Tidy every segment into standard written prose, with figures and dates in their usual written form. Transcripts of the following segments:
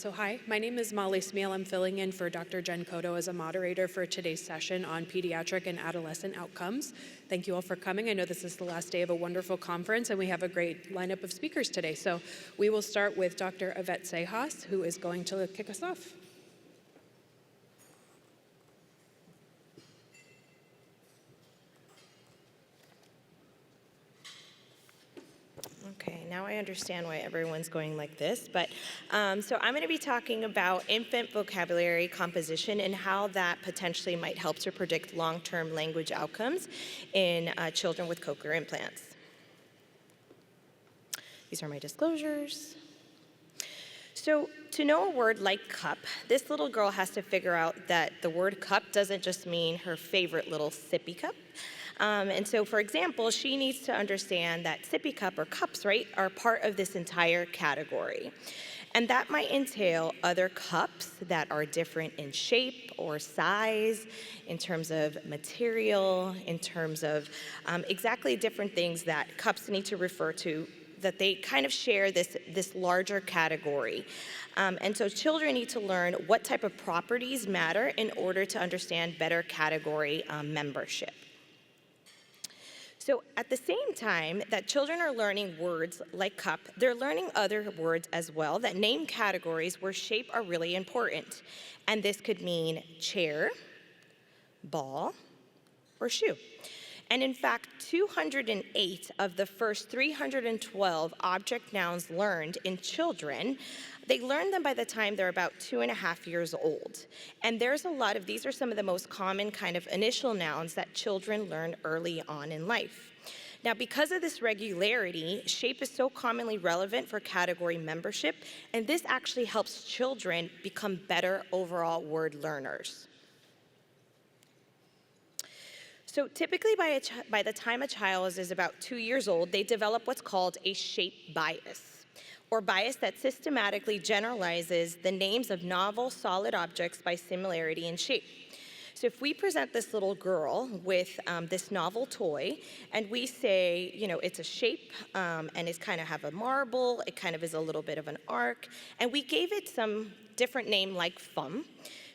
Hi, my name is Molly Smeal. I'm filling in for Dr. Jen Cotto as a moderator for today's session on pediatric and adolescent outcomes. Thank you all for coming. I know this is the last day of a wonderful conference, and we have a great lineup of speakers today. So we will start with Dr. Yvette Sejas, who is going to kick us off. Okay, now I understand why everyone's going like this, but so I'm going to be talking about infant vocabulary composition and how that potentially might help to predict long-term language outcomes in children with cochlear implants. These are my disclosures. So to know a word like cup, this little girl has to figure out that the word cup doesn't just mean her favorite little sippy cup. And so, for example, she needs to understand that sippy cup or cups, right, are part of this entire category. And that might entail other cups that are different in shape or size, in terms of material, in terms of exactly different things that cups need to refer to, that they kind of share this larger category. And so children need to learn what type of properties matter in order to understand better category membership. So at the same time that children are learning words like cup, they're learning other words as well that name categories where shape are really important. And this could mean chair, ball, or shoe. And in fact, 208 of the first 312 object nouns learned in children, they learn them by the time they're about 2.5 years old. And there's a lot of, these are some of the most common kind of initial nouns that children learn early on in life. Now, because of this regularity, shape is so commonly relevant for category membership, and this actually helps children become better overall word learners. So typically by the time a child is about 2 years old, they develop what's called a shape bias, or bias that systematically generalizes the names of novel solid objects by similarity in shape. So if we present this little girl with this novel toy, and we say, you know, it's a shape, and it's kind of have a marble, it kind of is a little bit of an arc, and we gave it some different name like thumb,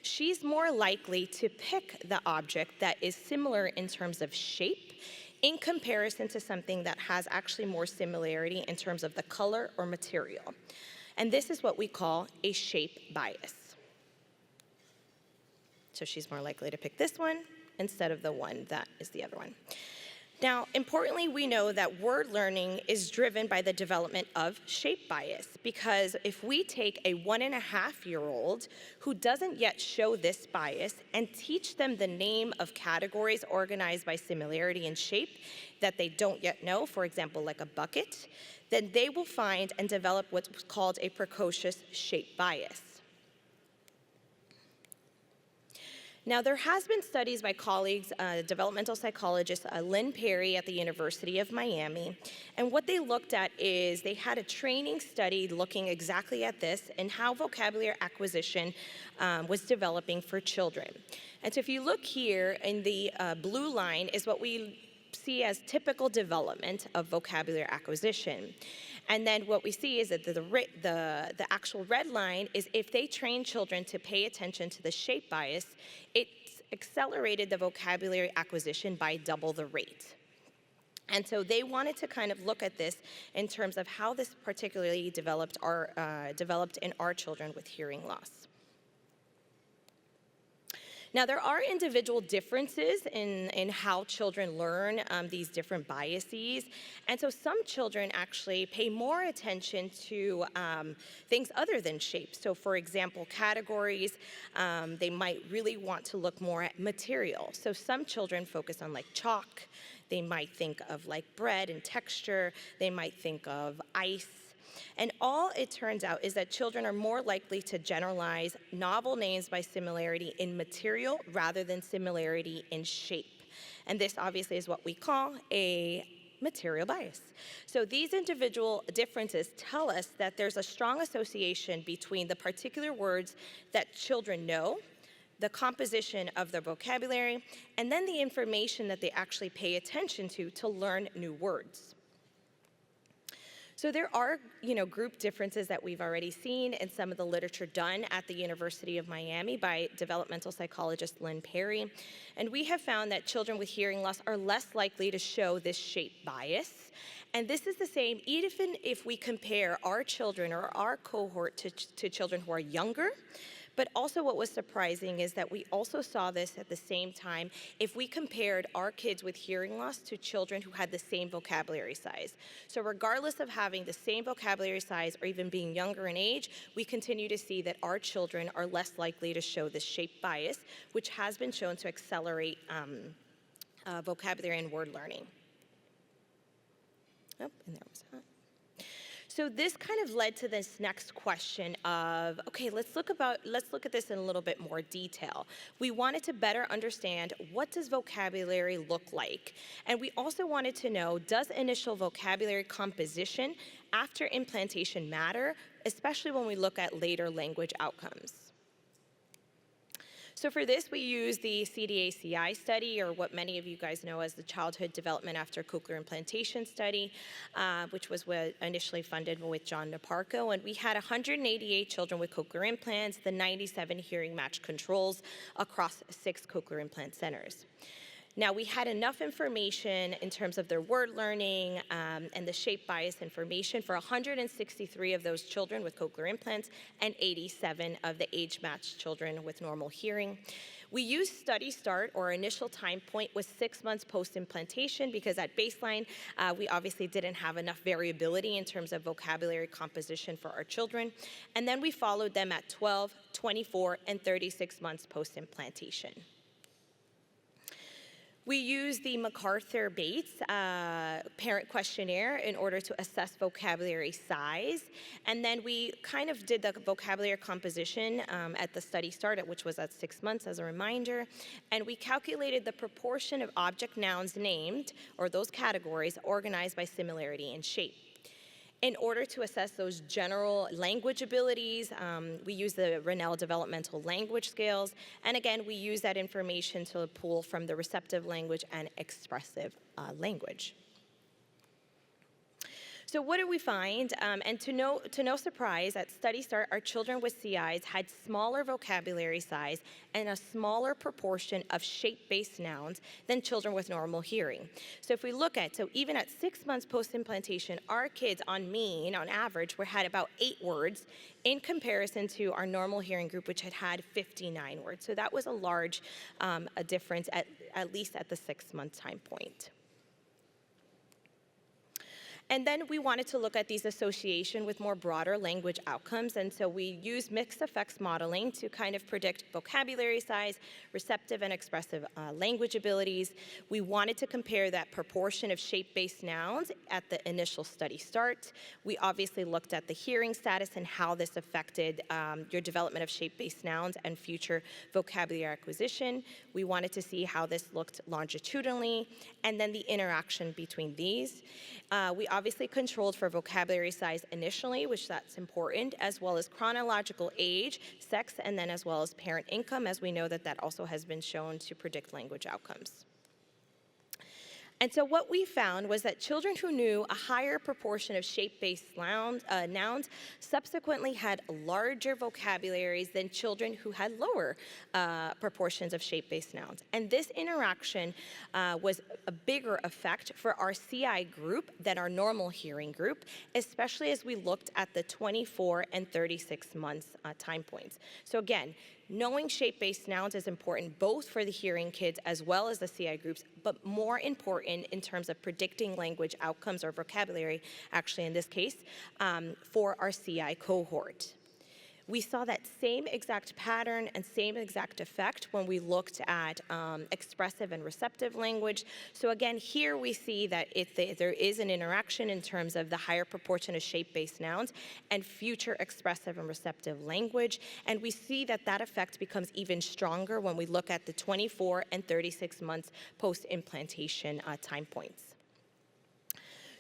she's more likely to pick the object that is similar in terms of shape in comparison to something that has actually more similarity in terms of the color or material. And this is what we call a shape bias. So she's more likely to pick this one instead of the one that is the other one. Now, importantly, we know that word learning is driven by the development of shape bias, because if we take a 1.5-year-old who doesn't yet show this bias and teach them the name of categories organized by similarity in shape that they don't yet know, for example, like a bucket, then they will find and develop what's called a precocious shape bias. Now, there has been studies by colleagues, developmental psychologist Lynn Perry at the University of Miami, and what they looked at is they had a training study looking exactly at this and how vocabulary acquisition was developing for children. And so if you look here in the blue line is what we see as typical development of vocabulary acquisition. And then what we see is that the actual red line is if they train children to pay attention to the shape bias, it accelerated the vocabulary acquisition by double the rate. And so they wanted to kind of look at this in terms of how this particularly developed in our children with hearing loss. Now, there are individual differences in how children learn these different biases. And so some children actually pay more attention to things other than shape. So for example, categories, they might really want to look more at material. So some children focus on like chalk. They might think of like bread and texture. They might think of ice. And all it turns out is that children are more likely to generalize novel names by similarity in material rather than similarity in shape. And this obviously is what we call a material bias. So these individual differences tell us that there's a strong association between the particular words that children know, the composition of their vocabulary, and then the information that they actually pay attention to learn new words. So there are, group differences that we've already seen in some of the literature done at the University of Miami by developmental psychologist Lynn Perry. And we have found that children with hearing loss are less likely to show this shape bias. And this is the same even if we compare our children or our cohort to children who are younger. But also what was surprising is that we also saw this at the same time if we compared our kids with hearing loss to children who had the same vocabulary size. So regardless of having the same vocabulary size or even being younger in age, we continue to see that our children are less likely to show this shape bias, which has been shown to accelerate vocabulary and word learning. Oh, and there was that. So this kind of led to this next question of, okay, let's look at this in a little bit more detail. We wanted to better understand, what does vocabulary look like? And we also wanted to know, does initial vocabulary composition after implantation matter, especially when we look at later language outcomes? So for this, we use the CDA-CI study, or what many of you guys know as the Childhood Development After Cochlear Implantation Study, which was initially funded with John Naparco. And we had 188 children with cochlear implants, the 97 hearing match controls across 6 cochlear implant centers. Now, we had enough information in terms of their word learning and the shape bias information for 163 of those children with cochlear implants and 87 of the age-matched children with normal hearing. We used study start, or initial time point, was 6 months post-implantation, because at baseline, we obviously didn't have enough variability in terms of vocabulary composition for our children. And then we followed them at 12, 24, and 36 months post-implantation. We use the MacArthur-Bates parent questionnaire in order to assess vocabulary size. And then we kind of did the vocabulary composition at the study start, which was at 6 months as a reminder. And we calculated the proportion of object nouns named, or those categories, organized by similarity in shape. In order to assess those general language abilities, we use the Rennell Developmental Language Scales. And again, we use that information to pull from the receptive language and expressive language. So what did we find? And to no surprise, at study start, our children with CIs had smaller vocabulary size and a smaller proportion of shape-based nouns than children with normal hearing. So if we look at, even at 6 months post-implantation, our kids on average, had about 8 words in comparison to our normal hearing group, which had 59 words. So that was a large a difference, at least at the 6-month time point. And then we wanted to look at these association with more broader language outcomes. And so we used mixed effects modeling to kind of predict vocabulary size, receptive and expressive language abilities. We wanted to compare that proportion of shape-based nouns at the initial study start. We obviously looked at the hearing status and how this affected your development of shape-based nouns and future vocabulary acquisition. We wanted to see how this looked longitudinally, and then the interaction between these. We obviously controlled for vocabulary size initially, which that's important, as well as chronological age, sex, and then as well as parent income, as we know that also has been shown to predict language outcomes. And so what we found was that children who knew a higher proportion of shape-based nouns subsequently had larger vocabularies than children who had lower proportions of shape-based nouns. And this interaction was a bigger effect for our CI group than our normal hearing group, especially as we looked at the 24 and 36 months time points. So again, knowing shape-based nouns is important both for the hearing kids as well as the CI groups, but more important in terms of predicting language outcomes or vocabulary, actually in this case, for our CI cohort. We saw that same exact pattern and same exact effect when we looked at expressive and receptive language. So again, here we see that there is an interaction in terms of the higher proportion of shape-based nouns and future expressive and receptive language. And we see that effect becomes even stronger when we look at the 24 and 36 months post-implantation time points.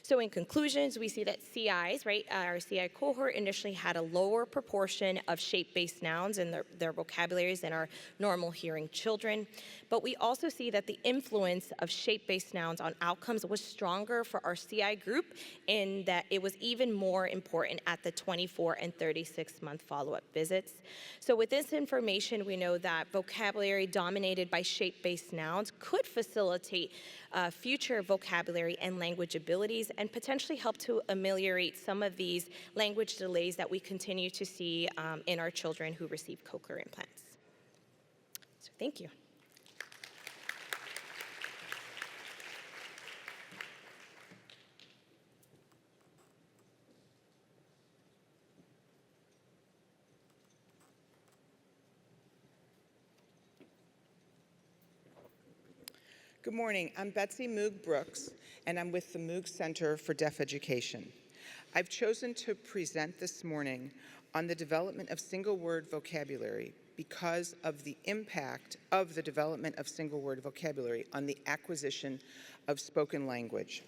So in conclusions, we see that CIs, right, our CI cohort initially had a lower proportion of shape-based nouns in their vocabularies than our normal hearing children. But we also see that the influence of shape-based nouns on outcomes was stronger for our CI group, in that it was even more important at the 24 and 36-month follow-up visits. So with this information, we know that vocabulary dominated by shape-based nouns could facilitate future vocabulary and language abilities and potentially help to ameliorate some of these language delays that we continue to see in our children who receive cochlear implants. So thank you. Good morning. I'm Betsy Moog Brooks, and I'm with the Moog Center for Deaf Education. I've chosen to present this morning on the development of single-word vocabulary because of the impact of the development of single-word vocabulary on the acquisition of spoken language.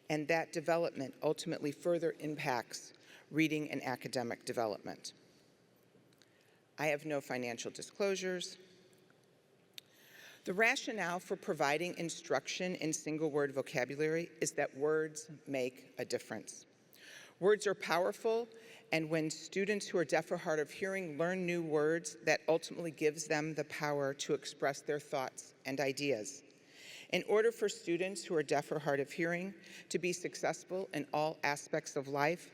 And that development ultimately further impacts reading and academic development. I have no financial disclosures. The rationale for providing instruction in single-word vocabulary is that words make a difference. Words are powerful, and when students who are deaf or hard of hearing learn new words, that ultimately gives them the power to express their thoughts and ideas. In order for students who are deaf or hard of hearing to be successful in all aspects of life,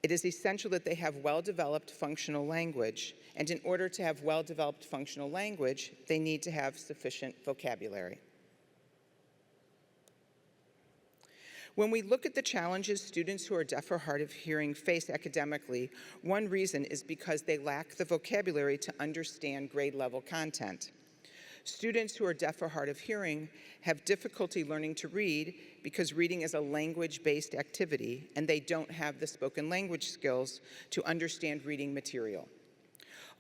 it is essential that they have well-developed functional language. And in order to have well-developed functional language, they need to have sufficient vocabulary. When we look at the challenges students who are deaf or hard of hearing face academically, one reason is because they lack the vocabulary to understand grade-level content. Students who are deaf or hard of hearing have difficulty learning to read because reading is a language-based activity, and they don't have the spoken language skills to understand reading material.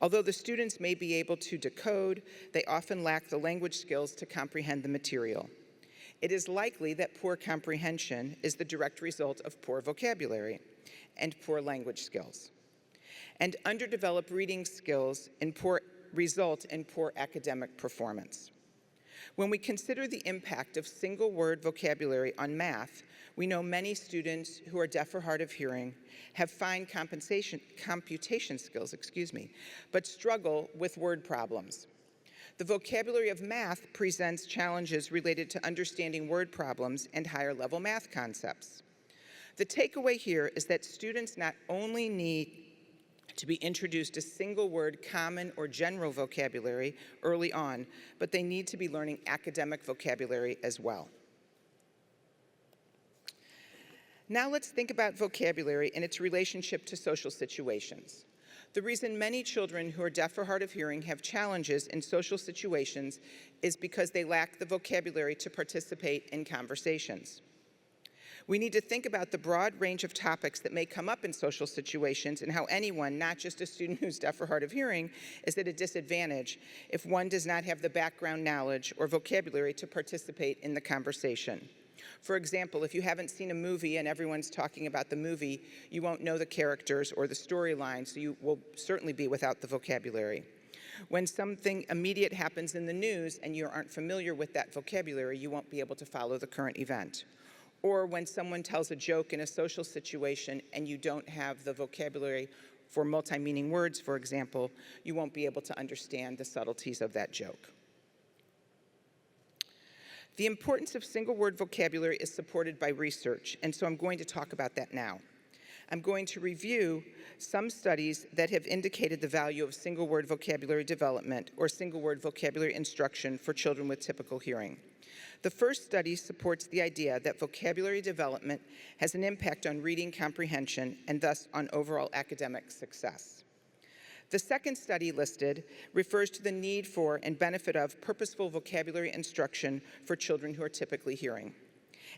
Although the students may be able to decode, they often lack the language skills to comprehend the material. It is likely that poor comprehension is the direct result of poor vocabulary and poor language skills. And underdeveloped reading skills result in poor academic performance. When we consider the impact of single-word vocabulary on math, we know many students who are deaf or hard of hearing have fine computation skills, but struggle with word problems. The vocabulary of math presents challenges related to understanding word problems and higher-level math concepts. The takeaway here is that students not only need to be introduced to single-word common or general vocabulary early on, but they need to be learning academic vocabulary as well. Now let's think about vocabulary and its relationship to social situations. The reason many children who are deaf or hard of hearing have challenges in social situations is because they lack the vocabulary to participate in conversations. We need to think about the broad range of topics that may come up in social situations and how anyone, not just a student who's deaf or hard of hearing, is at a disadvantage if one does not have the background knowledge or vocabulary to participate in the conversation. For example, if you haven't seen a movie and everyone's talking about the movie, you won't know the characters or the storyline, so you will certainly be without the vocabulary. When something immediate happens in the news and you aren't familiar with that vocabulary, you won't be able to follow the current event. Or when someone tells a joke in a social situation and you don't have the vocabulary for multi-meaning words, for example, you won't be able to understand the subtleties of that joke. The importance of single-word vocabulary is supported by research, and so I'm going to talk about that now. I'm going to review some studies that have indicated the value of single-word vocabulary development or single-word vocabulary instruction for children with typical hearing. The first study supports the idea that vocabulary development has an impact on reading comprehension and thus on overall academic success. The second study listed refers to the need for and benefit of purposeful vocabulary instruction for children who are typically hearing.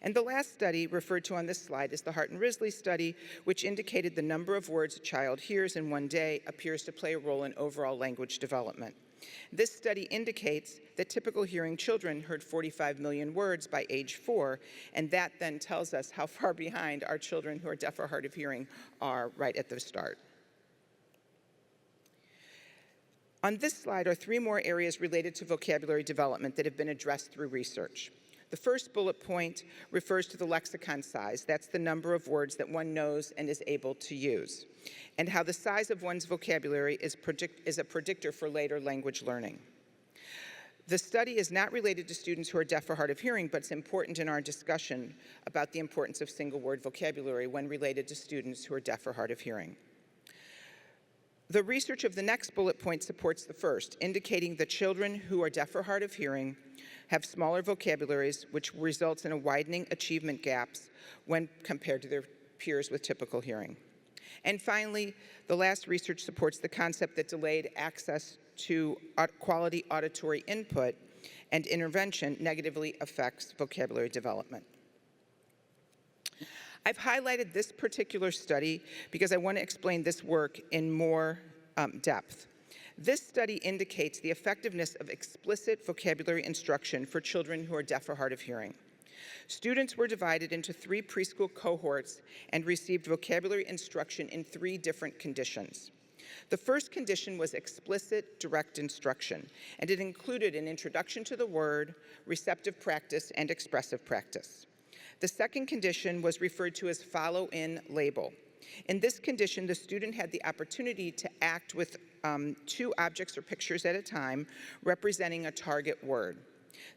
And the last study referred to on this slide is the Hart and Risley study, which indicated the number of words a child hears in one day appears to play a role in overall language development. This study indicates that typical hearing children heard 45 million words by age 4, and that then tells us how far behind our children who are deaf or hard of hearing are right at the start. On this slide are 3 more areas related to vocabulary development that have been addressed through research. The first bullet point refers to the lexicon size. That's the number of words that one knows and is able to use, and how the size of one's vocabulary is a predictor for later language learning. The study is not related to students who are deaf or hard of hearing, but it's important in our discussion about the importance of single word vocabulary when related to students who are deaf or hard of hearing. The research of the next bullet point supports the first, indicating that children who are deaf or hard of hearing have smaller vocabularies, which results in a widening achievement gaps when compared to their peers with typical hearing. And finally, the last research supports the concept that delayed access to quality auditory input and intervention negatively affects vocabulary development. I've highlighted this particular study because I want to explain this work in more depth. This study indicates the effectiveness of explicit vocabulary instruction for children who are deaf or hard of hearing. Students were divided into 3 preschool cohorts and received vocabulary instruction in 3 different conditions. The first condition was explicit direct instruction, and it included an introduction to the word, receptive practice, and expressive practice. The second condition was referred to as follow-in label. In this condition, the student had the opportunity to act with 2 objects or pictures at a time, representing a target word.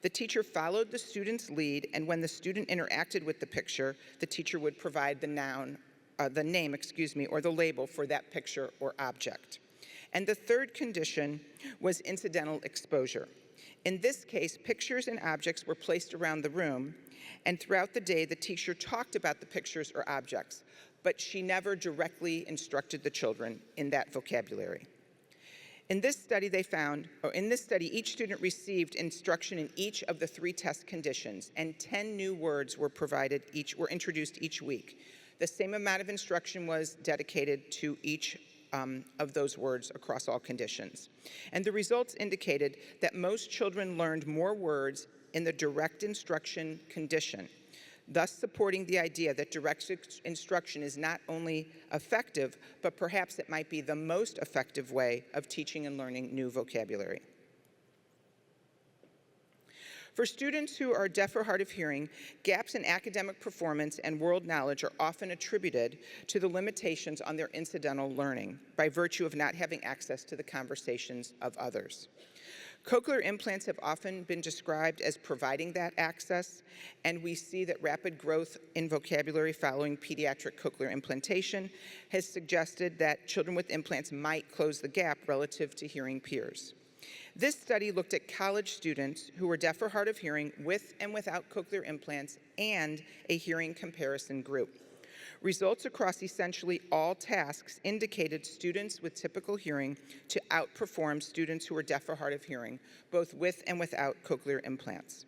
The teacher followed the student's lead, and when the student interacted with the picture, the teacher would provide the name, or the label for that picture or object. And the third condition was incidental exposure. In this case, pictures and objects were placed around the room, and throughout the day, the teacher talked about the pictures or objects, but she never directly instructed the children in that vocabulary. In this study, each student received instruction in each of the 3 test conditions, and 10 new words were introduced each week. The same amount of instruction was dedicated to each of those words across all conditions. And the results indicated that most children learned more words in the direct instruction condition, thus supporting the idea that direct instruction is not only effective, but perhaps it might be the most effective way of teaching and learning new vocabulary. For students who are deaf or hard of hearing, gaps in academic performance and world knowledge are often attributed to the limitations on their incidental learning by virtue of not having access to the conversations of others. Cochlear implants have often been described as providing that access, and we see that rapid growth in vocabulary following pediatric cochlear implantation has suggested that children with implants might close the gap relative to hearing peers. This study looked at college students who were deaf or hard of hearing with and without cochlear implants and a hearing comparison group. Results across essentially all tasks indicated students with typical hearing to outperform students who were deaf or hard of hearing, both with and without cochlear implants.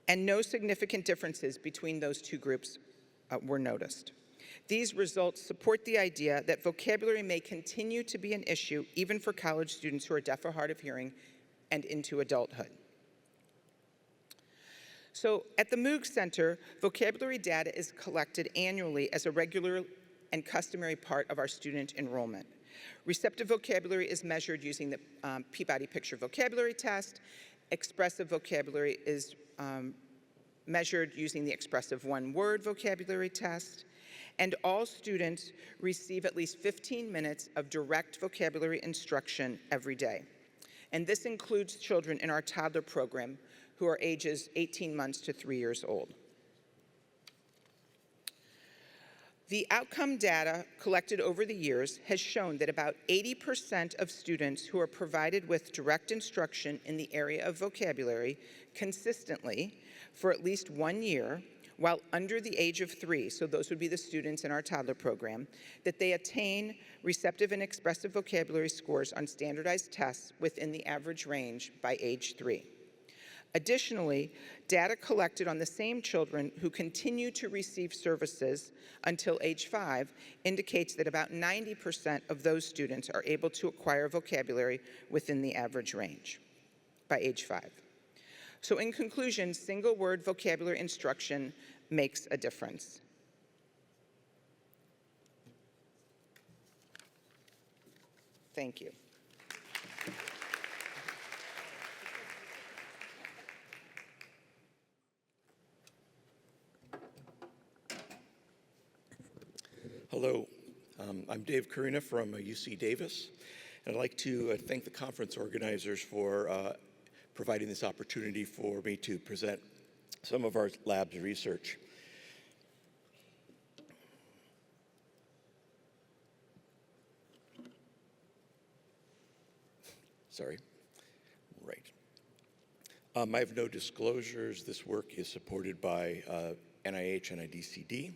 And no significant differences between those 2 groups were noticed. These results support the idea that vocabulary may continue to be an issue even for college students who are deaf or hard of hearing and into adulthood. So at the Moog Center, vocabulary data is collected annually as a regular and customary part of our student enrollment. Receptive vocabulary is measured using the Peabody Picture Vocabulary Test. Expressive vocabulary is measured using the expressive one-word vocabulary test. And all students receive at least 15 minutes of direct vocabulary instruction every day. And this includes children in our toddler program who are ages 18 months to 3 years old. The outcome data collected over the years has shown that about 80% of students who are provided with direct instruction in the area of vocabulary consistently for at least 1 year, while under the age of 3, so those would be the students in our toddler program, that they attain receptive and expressive vocabulary scores on standardized tests within the average range by age 3. Additionally, data collected on the same children who continue to receive services until age 5 indicates that about 90% of those students are able to acquire vocabulary within the average range by age 5. So in conclusion, single word vocabulary instruction makes a difference. Thank you. Hello, I'm Dave Karina from UC Davis, and I'd like to thank the conference organizers for providing this opportunity for me to present some of our lab's research. Sorry. Right. I have no disclosures. This work is supported by NIH and IDCD.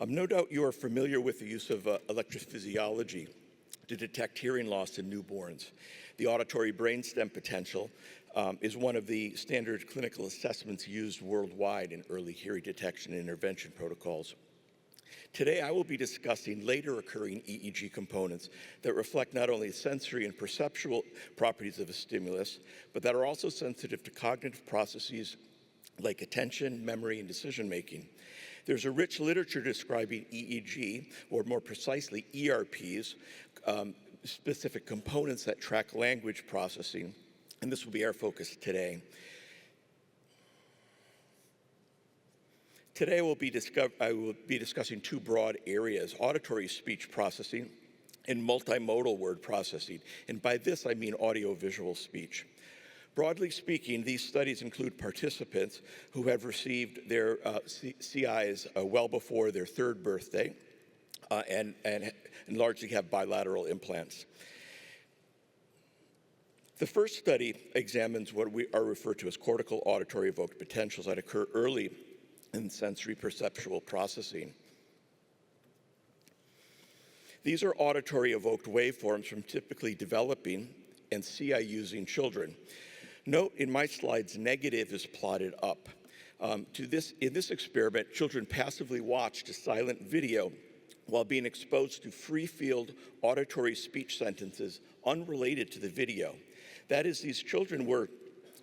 No doubt you are familiar with the use of electrophysiology to detect hearing loss in newborns. The auditory brainstem potential is one of the standard clinical assessments used worldwide in early hearing detection and intervention protocols. Today, I will be discussing later occurring EEG components that reflect not only sensory and perceptual properties of a stimulus, but that are also sensitive to cognitive processes like attention, memory, and decision-making. There's a rich literature describing EEG, or more precisely ERPs, specific components that track language processing, and this will be our focus today. Today I will be discussing two broad areas: auditory speech processing and multimodal word processing, and by this I mean audio-visual speech. Broadly speaking, these studies include participants who have received their CIs well before their 3rd birthday and largely have bilateral implants. The first study examines what we are referred to as cortical auditory evoked potentials that occur early in sensory perceptual processing. These are auditory evoked waveforms from typically developing and CI using children. Note in my slides, negative is plotted up. In this experiment, children passively watched a silent video while being exposed to free field auditory speech sentences unrelated to the video. That is, these children were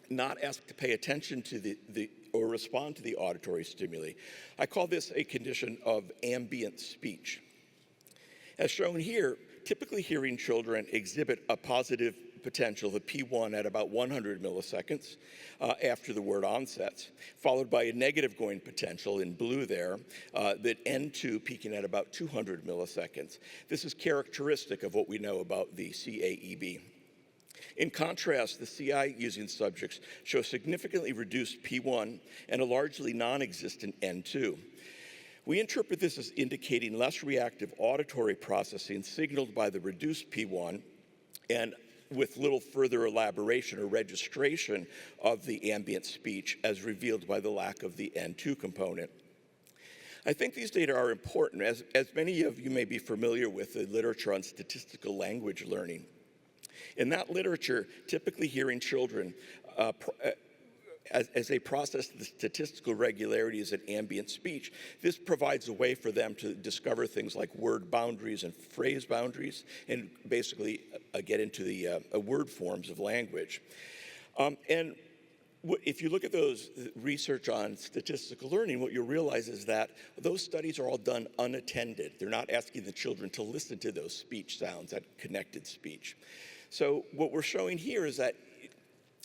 not asked to pay attention to or respond to the auditory stimuli. I call this a condition of ambient speech. As shown here, typically hearing children exhibit a positive potential, the P1, at about 100 milliseconds after the word onsets, followed by a negative going potential in blue there, that N2 peaking at about 200 milliseconds. This is characteristic of what we know about the CAEB. In contrast, the CI using subjects show significantly reduced P1 and a largely non-existent N2. We interpret this as indicating less reactive auditory processing signaled by the reduced P1 and with little further elaboration or registration of the ambient speech as revealed by the lack of the N2 component. I think these data are important, as many of you may be familiar with the literature on statistical language learning. In that literature, typically hearing children as they process the statistical regularities in ambient speech, this provides a way for them to discover things like word boundaries and phrase boundaries, and basically get into the word forms of language. And if you look at those research on statistical learning, what you'll realize is that those studies are all done unattended. They're not asking the children to listen to those speech sounds, that connected speech. So what we're showing here is that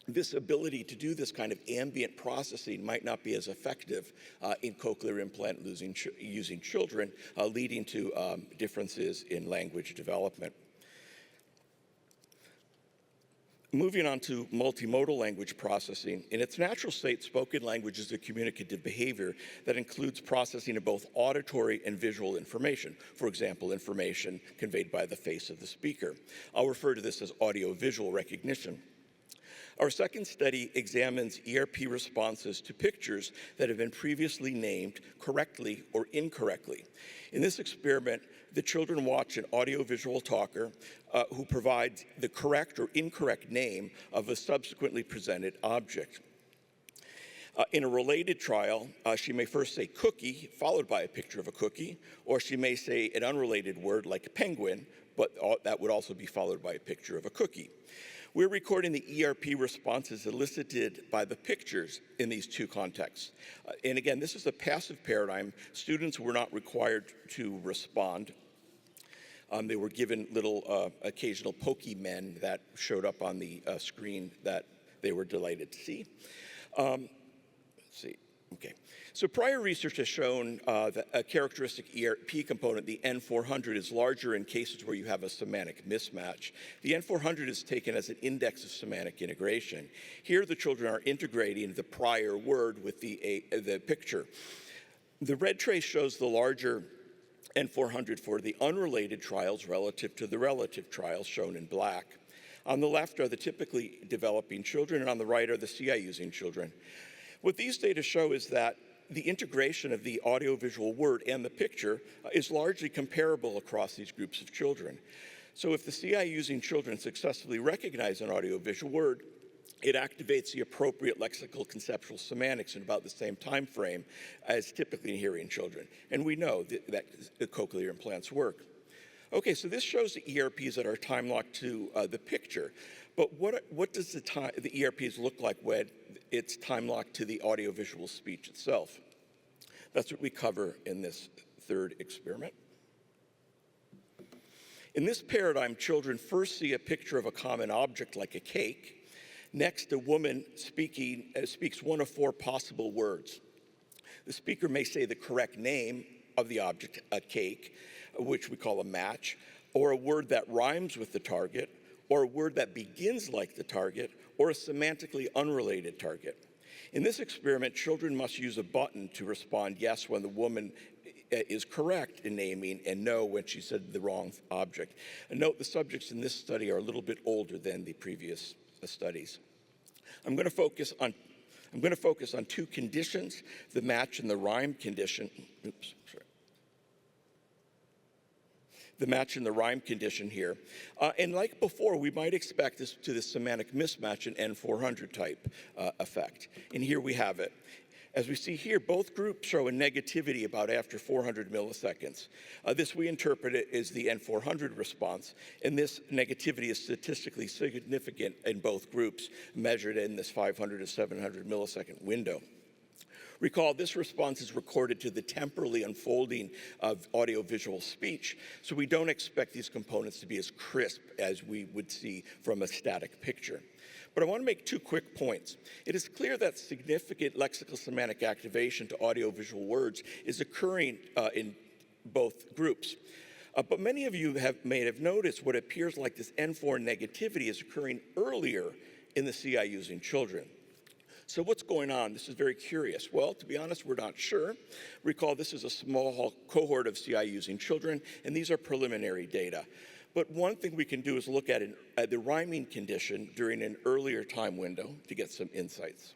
this ability to do this kind of ambient processing might not be as effective in cochlear implant using children, leading to differences in language development. Moving on to multimodal language processing. In its natural state, spoken language is a communicative behavior that includes processing of both auditory and visual information. For example, information conveyed by the face of the speaker. I'll refer to this as audio-visual recognition. Our second study examines ERP responses to pictures that have been previously named correctly or incorrectly. In this experiment, the children watch an audiovisual talker who provides the correct or incorrect name of a subsequently presented object. In a related trial, she may first say cookie, followed by a picture of a cookie, or she may say an unrelated word like penguin, but that would also be followed by a picture of a cookie. We're recording the ERP responses elicited by the pictures in these two contexts. And again, this is a passive paradigm. Students were not required to respond. They were given little occasional Pokemon that showed up on the screen that they were delighted to see. Let's see, okay. So prior research has shown that a characteristic ERP component, the N400, is larger in cases where you have a semantic mismatch. The N400 is taken as an index of semantic integration. Here, the children are integrating the prior word with the picture. The red trace shows the larger N400 for the unrelated trials relative to the relative trials shown in black. On the left are the typically developing children, and on the right are the CI-using children. What these data show is that the integration of the audiovisual word and the picture is largely comparable across these groups of children. So if the CI-using children successfully recognize an audiovisual word, it activates the appropriate lexical conceptual semantics in about the same time frame as typically in hearing children. And we know that the cochlear implants work. Okay, so this shows the ERPs that are time locked to the picture. But what does the ERPs look like when it's time locked to the audiovisual speech itself? That's what we cover in this third experiment. In this paradigm, children first see a picture of a common object like a cake. Next, a woman speaks one of four possible words. The speaker may say the correct name of the object, a cake, which we call a match, or a word that rhymes with the target, or a word that begins like the target, or a semantically unrelated target. In this experiment, children must use a button to respond yes when the woman is correct in naming and no when she said the wrong object. And note the subjects in this study are a little bit older than the previous studies. I'm going to focus on two conditions, the match and the rhyme condition. The match and the rhyme condition here. And like before, we might expect this semantic mismatch and N400 type effect. And here we have it. As we see here, both groups show a negativity about after 400 milliseconds. This we interpret it as the N400 response, and this negativity is statistically significant in both groups, measured in this 500 to 700 millisecond window. Recall, this response is recorded to the temporally unfolding of audiovisual speech, so we don't expect these components to be as crisp as we would see from a static picture. But I want to make two quick points. It is clear that significant lexical semantic activation to audiovisual words is occurring in both groups. But many of you may have noticed what appears like this N4 negativity is occurring earlier in the CI-using children. So what's going on? This is very curious. Well, to be honest, we're not sure. Recall, this is a small cohort of CI-using children, and these are preliminary data. But one thing we can do is look at the rhyming condition during an earlier time window to get some insights.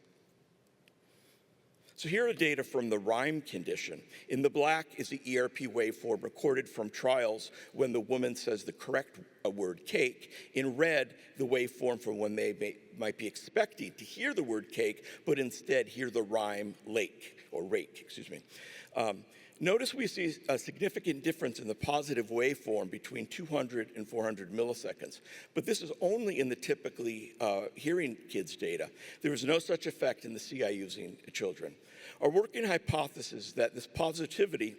So here are data from the rhyme condition. In the black is the ERP waveform recorded from trials when the woman says the correct word cake. In red, the waveform from when they might be expecting to hear the word cake, but instead hear the rhyme lake, or rake, excuse me. Notice we see a significant difference in the positive waveform between 200 and 400 milliseconds, but this is only in the typically hearing kids data. There is no such effect in the CI-using children. Our working hypothesis is that this positivity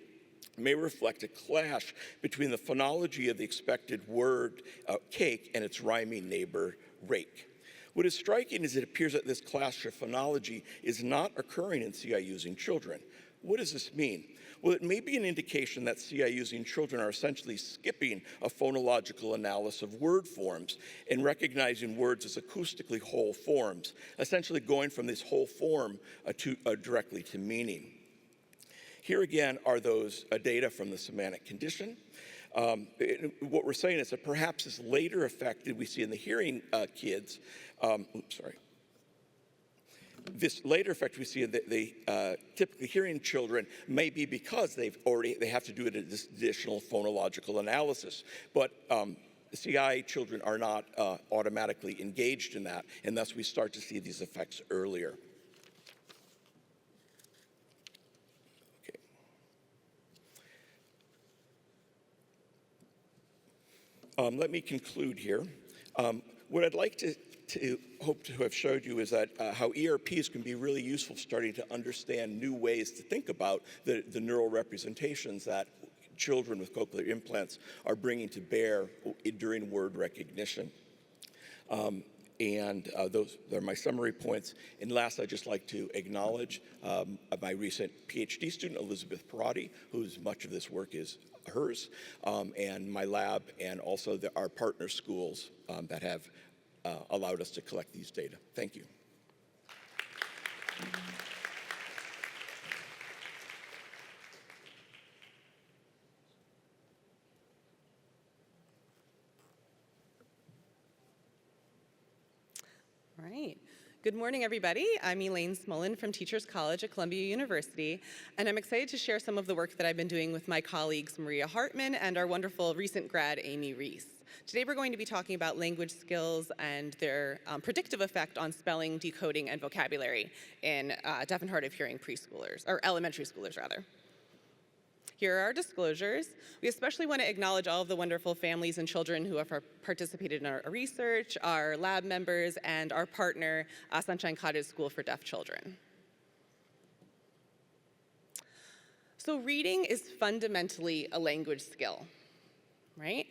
may reflect a clash between the phonology of the expected word cake and its rhyming neighbor rake. What is striking is it appears that this clash of phonology is not occurring in CI-using children. What does this mean? Well, it may be an indication that CI-using children are essentially skipping a phonological analysis of word forms and recognizing words as acoustically whole forms, essentially going from this whole form directly to meaning. Here again are those data from the semantic condition. What we're saying is that perhaps this later effect that we see in the hearing kids, this later effect we see in the typically hearing children may be because they have to do an additional phonological analysis. But CI children are not automatically engaged in that, and thus we start to see these effects earlier. Let me conclude here. What I'd like to hope to have showed you is that how ERPs can be really useful starting to understand new ways to think about the neural representations that children with cochlear implants are bringing to bear during word recognition. Those are my summary points. And last, I'd just like to acknowledge my recent PhD student, Elizabeth Perotti, whose much of this work is hers, and my lab, and also our partner schools that have allowed us to collect these data. Thank you. All right. Good morning, everybody. I'm Elaine Smullen from Teachers College at Columbia University, and I'm excited to share some of the work that I've been doing with my colleagues Maria Hartman and our wonderful recent grad, Amy Reese. Today we're going to be talking about language skills and their predictive effect on spelling, decoding, and vocabulary in deaf and hard of hearing preschoolers, or elementary schoolers rather. Here are our disclosures. We especially want to acknowledge all of the wonderful families and children who have participated in our research, our lab members, and our partner, Sunshine Cottage School for Deaf Children. So reading is fundamentally a language skill, right?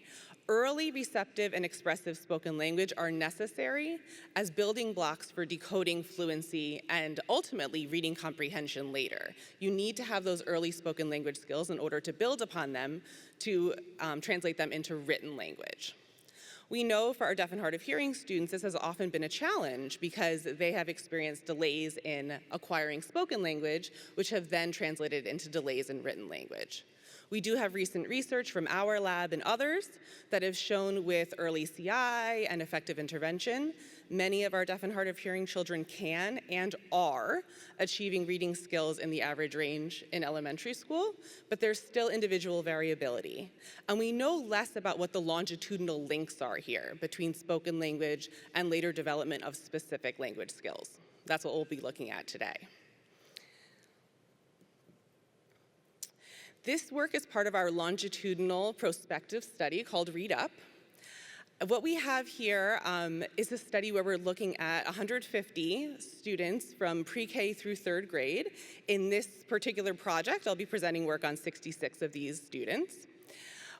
Early receptive and expressive spoken language are necessary as building blocks for decoding fluency and ultimately reading comprehension later. You need to have those early spoken language skills in order to build upon them to translate them into written language. We know for our deaf and hard of hearing students, this has often been a challenge because they have experienced delays in acquiring spoken language, which have then translated into delays in written language. We do have recent research from our lab and others that have shown with early CI and effective intervention, many of our deaf and hard of hearing children can and are achieving reading skills in the average range in elementary school, but there's still individual variability. And we know less about what the longitudinal links are here between spoken language and later development of specific language skills. That's what we'll be looking at today. This work is part of our longitudinal prospective study called Read Up. What we have here is a study where we're looking at 150 students from pre-K through third grade. In this particular project, I'll be presenting work on 66 of these students.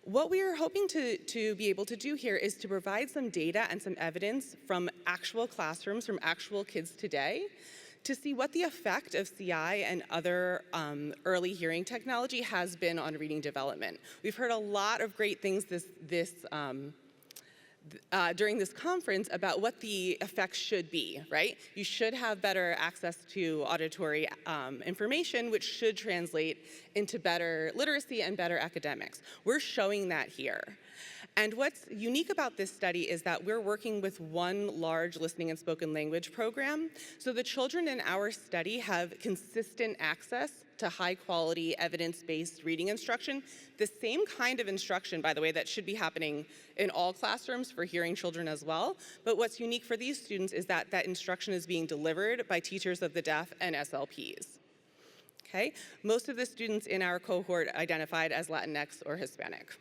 What we are hoping to be able to do here is to provide some data and some evidence from actual classrooms, from actual kids today, to see what the effect of CI and other early hearing technology has been on reading development. We've heard a lot of great things during this conference about what the effects should be, right? You should have better access to auditory information, which should translate into better literacy and better academics. We're showing that here. And what's unique about this study is that we're working with one large listening and spoken language program. So the children in our study have consistent access to high quality evidence-based reading instruction. The same kind of instruction, by the way, that should be happening in all classrooms for hearing children as well. But what's unique for these students is that that instruction is being delivered by teachers of the deaf and SLPs. Okay? Most of the students in our cohort identified as Latinx or Hispanic.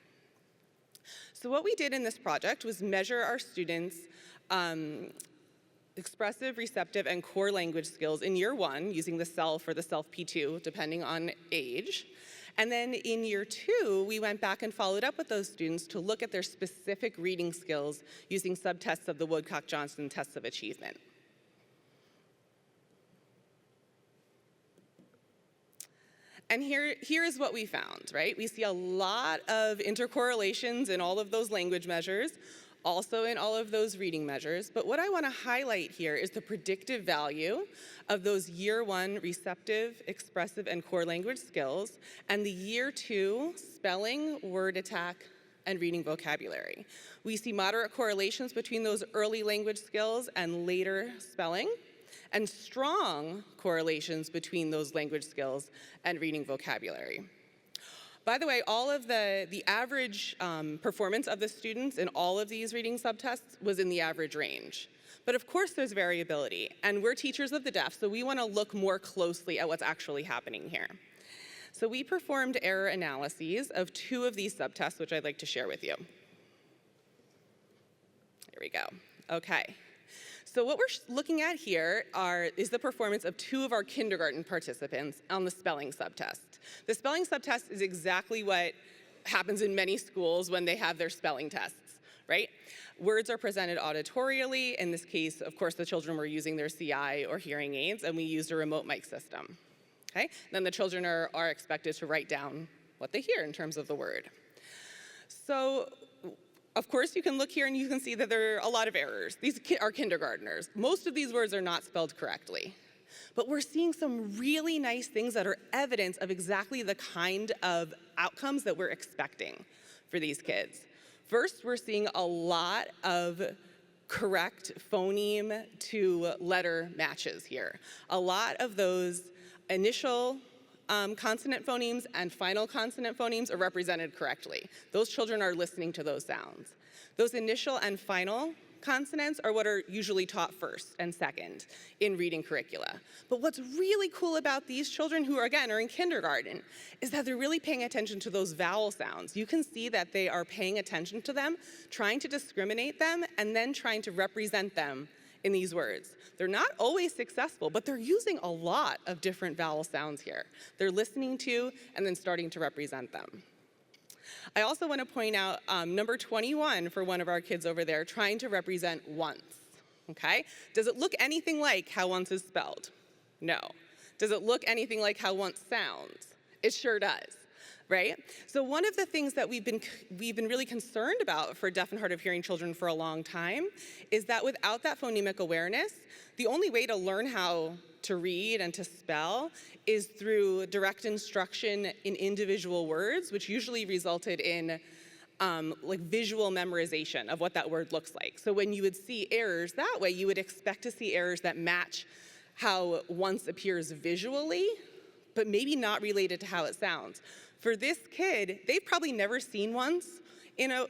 So what we did in this project was measure our students' expressive, receptive, and core language skills in year one using the SELF or the SELF P2, depending on age. And then in year two, we went back and followed up with those students to look at their specific reading skills using subtests of the Woodcock-Johnson tests of achievement. And here is what we found, right? We see a lot of intercorrelations in all of those language measures, also in all of those reading measures. But what I want to highlight here is the predictive value of those year one receptive, expressive, and core language skills, and the year two spelling, word attack, and reading vocabulary. We see moderate correlations between those early language skills and later spelling, and strong correlations between those language skills and reading vocabulary. By the way, all of the average performance of the students in all of these reading subtests was in the average range. But of course there's variability, and we're teachers of the deaf, so we want to look more closely at what's actually happening here. So we performed error analyses of 2 of these subtests, which I'd like to share with you. we go. Okay. So what we're looking at here is the performance of 2 of our kindergarten participants on the spelling subtest. The spelling subtest is exactly what happens in many schools when they have their spelling tests, right? Words are presented auditorially. In this case, of course, the children were using their CI or hearing aids, and we used a remote mic system. Okay? Then the children are expected to write down what they hear in terms of the word. So, of course, you can look here and you can see that there are a lot of errors. These are kindergartners. Most of these words are not spelled correctly. But we're seeing some really nice things that are evidence of exactly the kind of outcomes that we're expecting for these kids. First, we're seeing a lot of correct phoneme to letter matches here. A lot of those initial consonant phonemes and final consonant phonemes are represented correctly. Those children are listening to those sounds. Those initial and final consonants are what are usually taught first and second in reading curricula. But what's really cool about these children who, again, are in kindergarten is that they're really paying attention to those vowel sounds. You can see that they are paying attention to them, trying to discriminate them, and then trying to represent them in these words. They're not always successful, but they're using a lot of different vowel sounds here. They're listening to and then starting to represent them. I also want to point out number 21 for one of our kids over there, trying to represent once, okay? Does it look anything like how once is spelled? No. Does it look anything like how once sounds? It sure does, right? So one of the things that we've been really concerned about for deaf and hard of hearing children for a long time is that without that phonemic awareness, the only way to learn how to read and to spell is through direct instruction in individual words, which usually resulted in like visual memorization of what that word looks like. So when you would see errors that way, you would expect to see errors that match how once appears visually, but maybe not related to how it sounds. For this kid, they've probably never seen once in a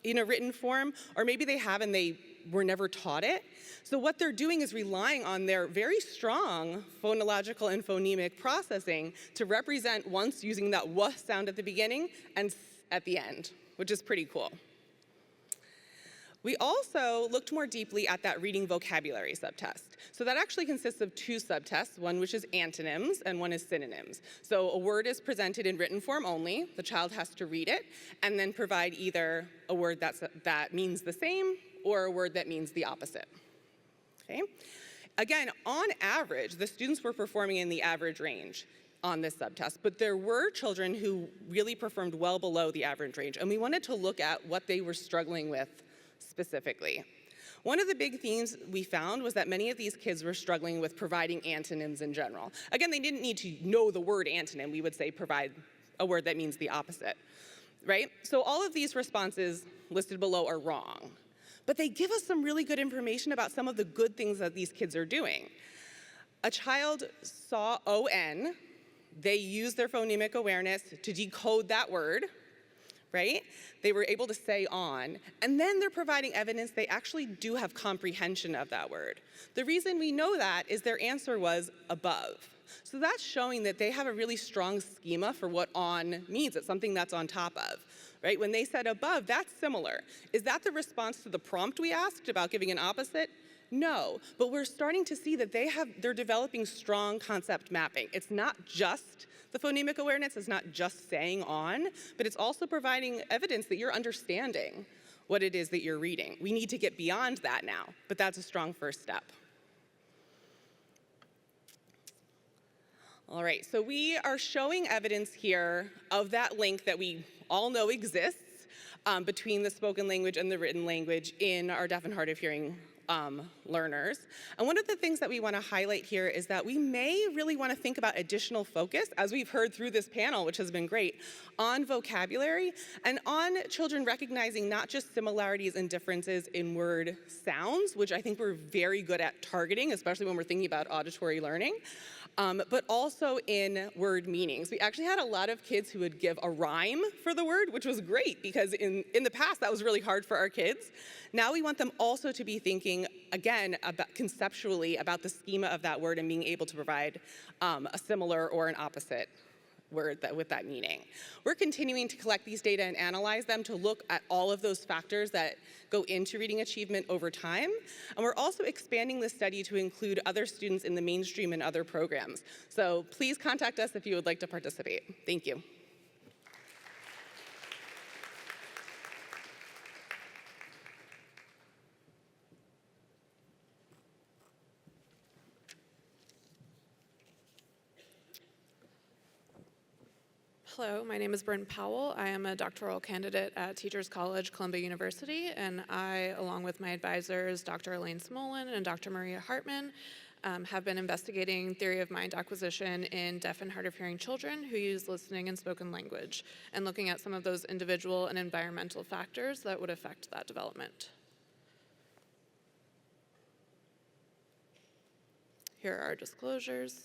written form, or maybe they have and they were never taught it. So what they're doing is relying on their very strong phonological and phonemic processing to represent once using that w sound at the beginning and at the end, which is pretty cool. We also looked more deeply at that reading vocabulary subtest. So that actually consists of 2 subtests, one which is antonyms and one is synonyms. So a word is presented in written form only. The child has to read it and then provide either a word that means the same or a word that means the opposite. Okay? Again, on average, the students were performing in the average range on this subtest, but there were children who really performed well below the average range, and we wanted to look at what they were struggling with specifically. One of the big themes we found was that many of these kids were struggling with providing antonyms in general. Again, they didn't need to know the word antonym. We would say provide a word that means the opposite, right? So all of these responses listed below are wrong, but they give us some really good information about some of the good things that these kids are doing. A child saw ON, they used their phonemic awareness to decode that word, right? They were able to say on, and then they're providing evidence they actually do have comprehension of that word. The reason we know that is their answer was above. So that's showing that they have a really strong schema for what on means. It's something that's on top of, right? When they said above, that's similar. Is that the response to the prompt we asked about giving an opposite? No, but we're starting to see that they're developing strong concept mapping. It's not just the phonemic awareness, it's not just saying on, but it's also providing evidence that you're understanding what it is that you're reading. We need to get beyond that now, but that's a strong first step. All right, so we are showing evidence here of that link that we all know exists between the spoken language and the written language in our deaf and hard of hearing learners. And one of the things that we want to highlight here is that we may really want to think about additional focus, as we've heard through this panel, which has been great, on vocabulary and on children recognizing not just similarities and differences in word sounds, which I think we're very good at targeting, especially when we're thinking about auditory learning, but also in word meanings. We actually had a lot of kids who would give a rhyme for the word, which was great because in the past that was really hard for our kids. Now we want them also to be thinking, again, conceptually about the schema of that word and being able to provide a similar or an opposite word with that meaning. We're continuing to collect these data and analyze them to look at all of those factors that go into reading achievement over time. And we're also expanding the study to include other students in the mainstream and other programs. So please contact us if you would like to participate. Thank you. Hello, my name is Bryn Powell. I am a doctoral candidate at Teachers College, Columbia University, and I, along with my advisors, Dr. Elaine Smolin and Dr. Maria Hartman, have been investigating theory of mind acquisition in deaf and hard of hearing children who use listening and spoken language, and looking at some of those individual and environmental factors that would affect that development. Here are our disclosures.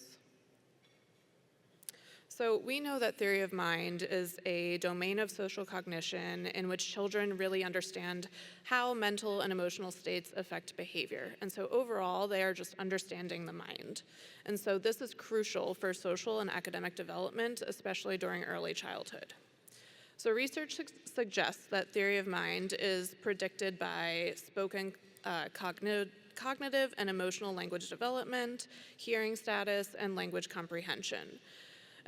So we know that theory of mind is a domain of social cognition in which children really understand how mental and emotional states affect behavior. And so overall, they are just understanding the mind. And so this is crucial for social and academic development, especially during early childhood. So research suggests that theory of mind is predicted by spoken cognitive and emotional language development, hearing status, and language comprehension.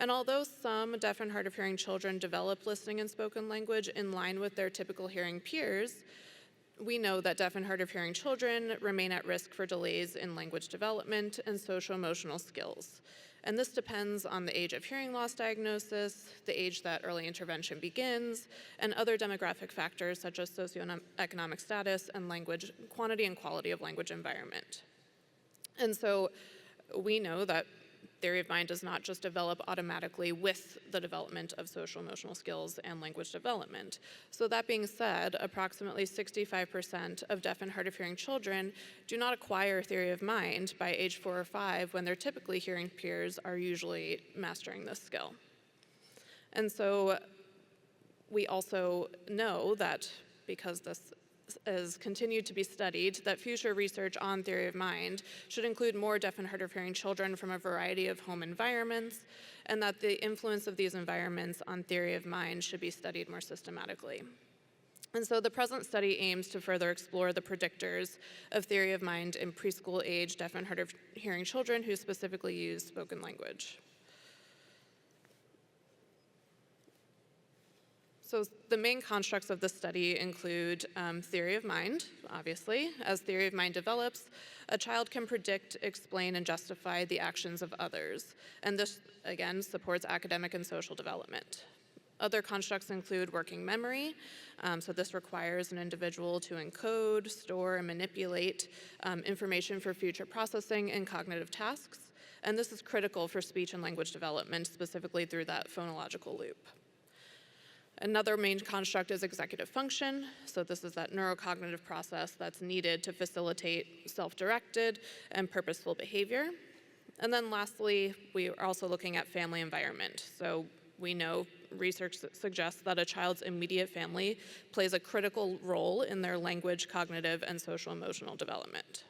And although some deaf and hard of hearing children develop listening and spoken language in line with their typical hearing peers, we know that deaf and hard of hearing children remain at risk for delays in language development and social emotional skills. And this depends on the age of hearing loss diagnosis, the age that early intervention begins, and other demographic factors such as socioeconomic status and language quantity and quality of language environment. And so we know that theory of mind does not just develop automatically with the development of social emotional skills and language development. So that being said, approximately 65% of deaf and hard of hearing children do not acquire theory of mind by age 4 or 5 when their typically hearing peers are usually mastering this skill. And so we also know that because this has continued to be studied, that future research on theory of mind should include more deaf and hard of hearing children from a variety of home environments, and that the influence of these environments on theory of mind should be studied more systematically. And so the present study aims to further explore the predictors of theory of mind in preschool age deaf and hard of hearing children who specifically use spoken language. So the main constructs of the study include theory of mind, obviously. As theory of mind develops, a child can predict, explain, and justify the actions of others. And this, again, supports academic and social development. Other constructs include working memory. So this requires an individual to encode, store, and manipulate information for future processing and cognitive tasks. And this is critical for speech and language development, specifically through that phonological loop. Another main construct is executive function. So this is that neurocognitive process that's needed to facilitate self-directed and purposeful behavior. And then lastly, we are also looking at family environment. So we know research suggests that a child's immediate family plays a critical role in their language, cognitive, and social emotional development.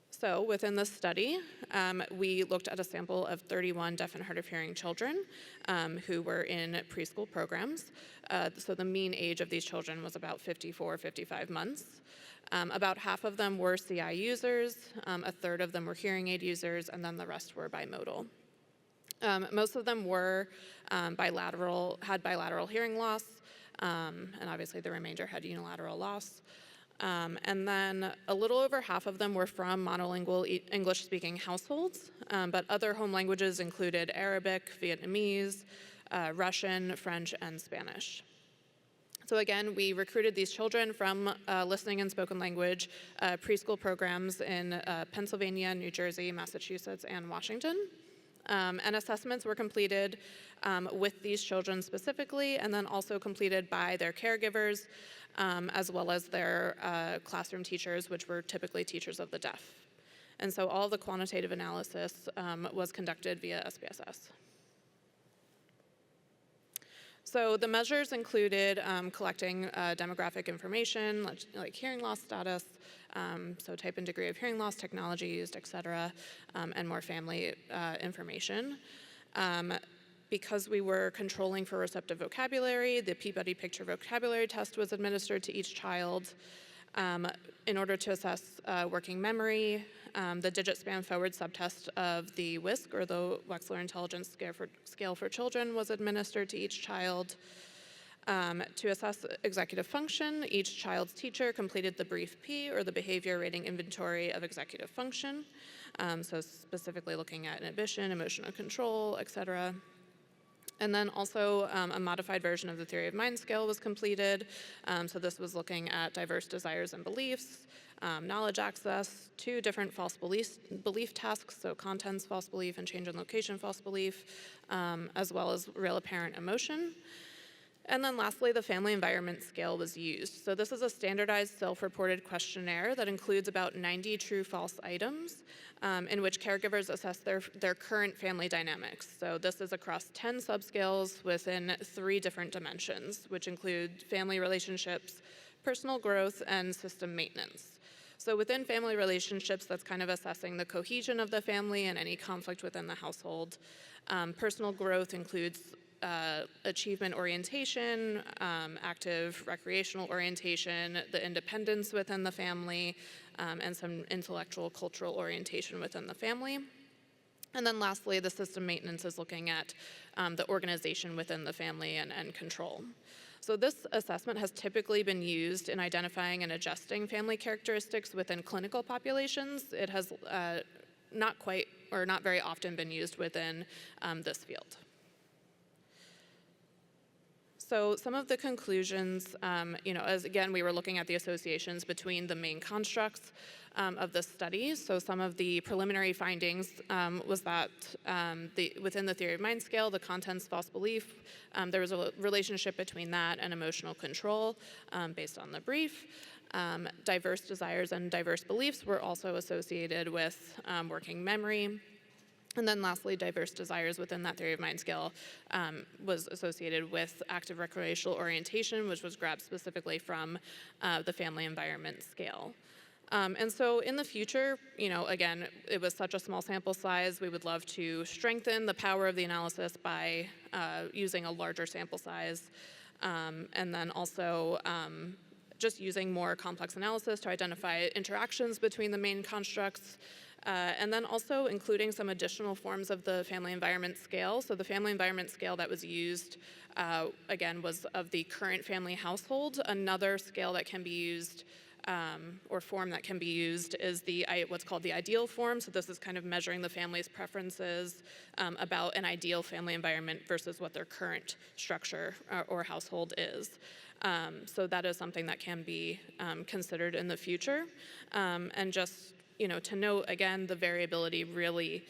So within this study, we looked at a sample of 31 deaf and hard of hearing children who were in preschool programs. So the mean age of these children was about 54, 55 months. About half of them were CI users, a third of them were hearing aid users, and then the rest were bimodal. Most of them were had bilateral hearing loss, and obviously the remainder had unilateral loss. And then a little over half of them were from monolingual English-speaking households, but other home languages included Arabic, Vietnamese, Russian, French, and Spanish. So again, we recruited these children from listening and spoken language preschool programs in Pennsylvania, New Jersey, Massachusetts, and Washington. And assessments were completed with these children specifically, and then also completed by their caregivers, as well as their classroom teachers, which were typically teachers of the deaf. And so all the quantitative analysis was conducted via SPSS. So the measures included collecting demographic information, like hearing loss status, so type and degree of hearing loss, technology used, et cetera, and more family information. Because we were controlling for receptive vocabulary, the Peabody Picture Vocabulary Test was administered to each child. In order to assess working memory, the digit span forward subtest of the WISC, or the Wechsler Intelligence Scale for Children, was administered to each child. To assess executive function, each child's teacher completed the brief P, or the behavior rating inventory of executive function. So specifically looking at inhibition, emotional control, et cetera. And then also a modified version of the Theory of Mind scale was completed. So this was looking at diverse desires and beliefs, knowledge access, 2 different false belief tasks, so contents false belief and change in location false belief, as well as real apparent emotion. And then lastly, the family environment scale was used. So this is a standardized self-reported questionnaire that includes about 90 true-false items in which caregivers assess their current family dynamics. So this is across 10 subscales within 3 different dimensions, which include family relationships, personal growth, and system maintenance. So within family relationships, that's kind of assessing the cohesion of the family and any conflict within the household. Personal growth includes achievement orientation, active recreational orientation, the independence within the family, and some intellectual cultural orientation within the family. And then lastly, the system maintenance is looking at the organization within the family and control. So this assessment has typically been used in identifying and adjusting family characteristics within clinical populations. It has not quite or not very often been used within this field. So some of the conclusions, as again, we were looking at the associations between the main constructs of the study. So some of the preliminary findings was that within the Theory of Mind scale, the contents false belief, there was a relationship between that and emotional control based on the brief. Diverse desires and diverse beliefs were also associated with working memory. And then lastly, diverse desires within that Theory of Mind scale was associated with active recreational orientation, which was grabbed specifically from the family environment scale. And so in the future, again, it was such a small sample size, we would love to strengthen the power of the analysis by using a larger sample size. And then also just using more complex analysis to identify interactions between the main constructs. And then also including some additional forms of the family environment scale. So the family environment scale that was used, again, was of the current family household. Another scale that can be used, or form that can be used, is what's called the ideal form. So this is kind of measuring the family's preferences about an ideal family environment versus what their current structure or household is. So that is something that can be considered in the future. And just to note, again, the variability really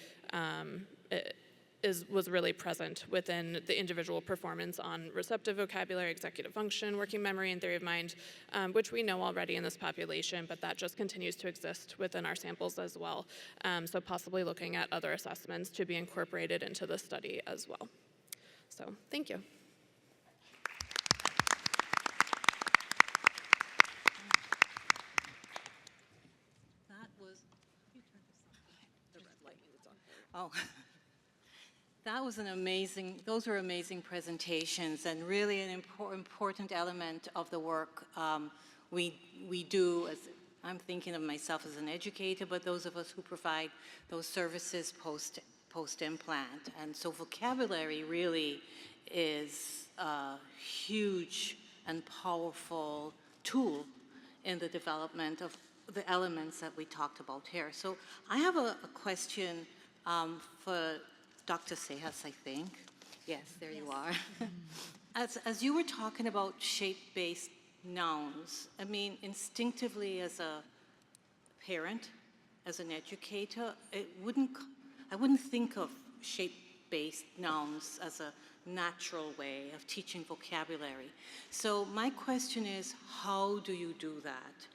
was really present within the individual performance on receptive vocabulary, executive function, working memory, and theory of mind, which we know already in this population, but that just continues to exist within our samples as well. So possibly looking at other assessments to be incorporated into the study as well. So thank you. That was those were amazing presentations, and really an important element of the work we do. As I'm thinking of myself as an educator, but those of us who provide those services post-implant. And so vocabulary really is a huge and powerful tool in the development of the elements that we talked about here. So I have a question for Dr. Sejas, I think. Yes, there you are. As you were talking about shape-based nouns, I mean, instinctively as a parent, as an educator, I wouldn't think of shape-based nouns as a natural way of teaching vocabulary. So my question is, how do you do that?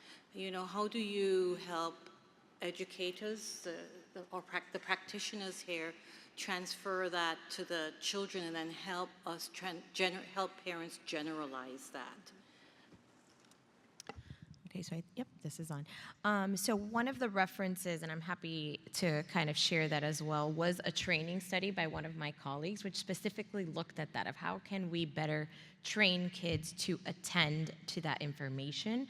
How do you help educators, the practitioners here, transfer that to the children, and then help us help parents generalize that? Okay, so yep, this is on. So one of the references, and I'm happy to kind of share that as well, was a training study by one of my colleagues, which specifically looked at that of how can we better train kids to attend to that information.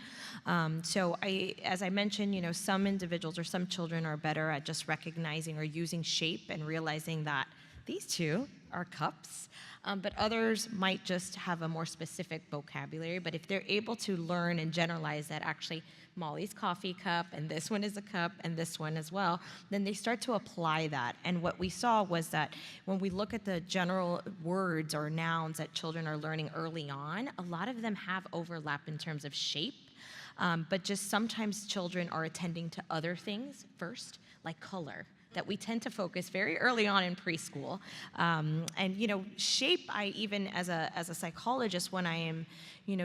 So as I mentioned, some individuals or some children are better at just recognizing or using shape and realizing that these two are cups, but others might just have a more specific vocabulary. But if they're able to learn and generalize that actually Molly's coffee cup and this one is a cup and this one as well, then they start to apply that. And what we saw was that when we look at the general words or nouns that children are learning early on, a lot of them have overlap in terms of shape. But just sometimes children are attending to other things first, like color, that we tend to focus very early on in preschool. And shape, I even as a psychologist, when I am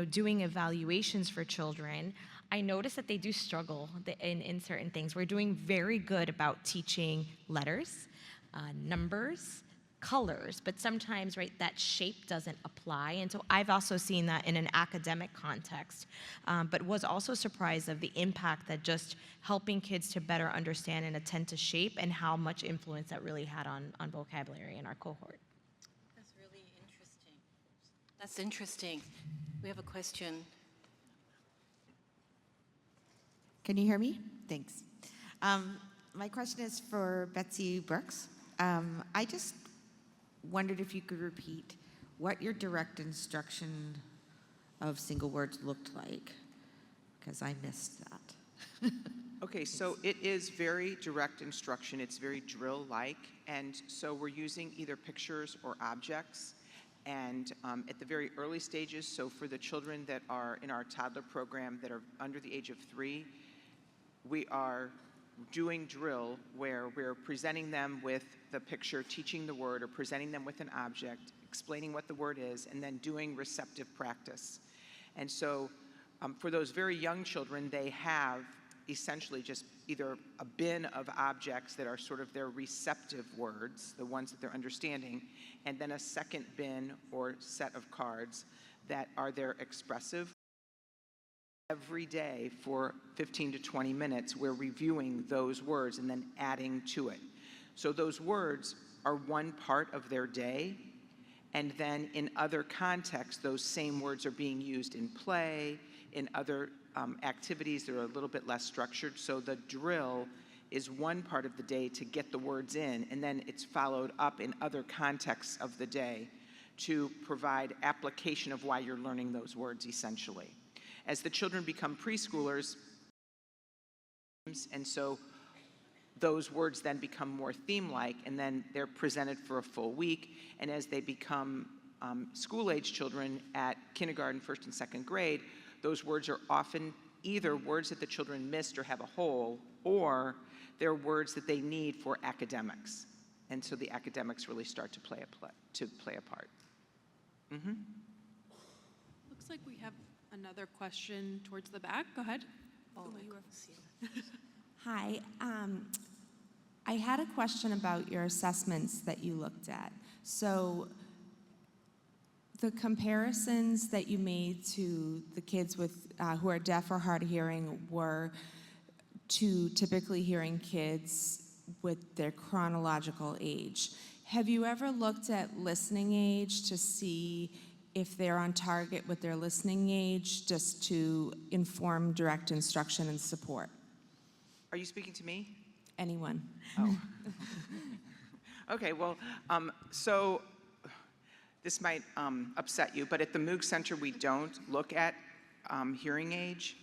doing evaluations for children, I notice that they do struggle in certain things. We're doing very good about teaching letters, numbers, colors, but sometimes, right, that shape doesn't apply. And so I've also seen that in an academic context, but was also surprised of the impact that just helping kids to better understand and attend to shape and how much influence that really had on vocabulary in our cohort. That's really interesting. That's interesting. We have a question. Can you hear me? Thanks. My question is for Betsy Brooks. I just wondered if you could repeat what your direct instruction of single words looked like, because I missed that. Okay, so it is very direct instruction. It's very drill-like, and so we're using either pictures or objects. And at the very early stages, so for the children that are in our toddler program that are under the age of 3, we are doing drill where we're presenting them with the picture, teaching the word, or presenting them with an object, explaining what the word is, and then doing receptive practice. And so for those very young children, they have essentially just either a bin of objects that are sort of their receptive words, the ones that they're understanding, and then a second bin or set of cards that are their expressive. Every day for 15 to 20 minutes, we're reviewing those words and then adding to it. So those words are one part of their day, and then in other contexts, those same words are being used in play, in other activities that are a little bit less structured. So the drill is one part of the day to get the words in, and then it's followed up in other contexts of the day to provide application of why you're learning those words, essentially. As the children become preschoolers, and so those words then become more theme-like, and then they're presented for a full week. And as they become school-age children at kindergarten, first and second grade, those words are often either words that the children missed or have a hole, or they're words that they need for academics. And so the academics really start to play a part. Mm-hmm. Looks like we have another question towards the back. Go ahead. Oh, Hi. I had a question about your assessments that you looked at. So the comparisons that you made to the kids with who are deaf or hard of hearing were to typically hearing kids with their chronological age. Have you ever looked at listening age to see if they're on target with their listening age, just to inform direct instruction and support? Are you speaking to me? Anyone. Oh. Okay, well, so this might upset you, but at the Moog Center, we don't look at hearing age.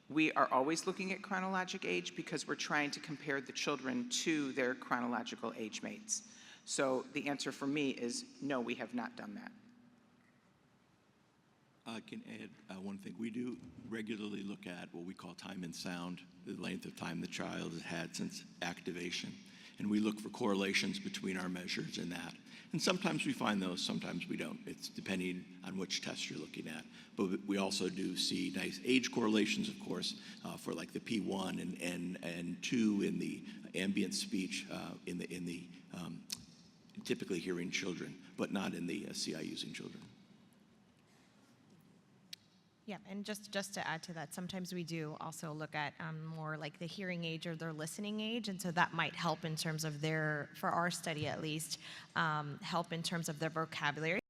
We are always looking at chronologic age because we're trying to compare the children to their chronological age mates. So the answer for me is no, we have not done that. I can add one thing. We do regularly look at what we call time and sound, the length of time the child has had since activation. And we look for correlations between our measures and that. And sometimes we find those, sometimes we don't. It's depending on which test you're looking at. But we also do see nice age correlations, of course, for like the P1 and 2 in the ambient speech in the typically hearing children, but not in the CI using children. Yeah, and just to add to that, sometimes we do also look at more like the hearing age or their listening age, and so that might help in terms of their, for our study at least, help in terms of their vocabulary.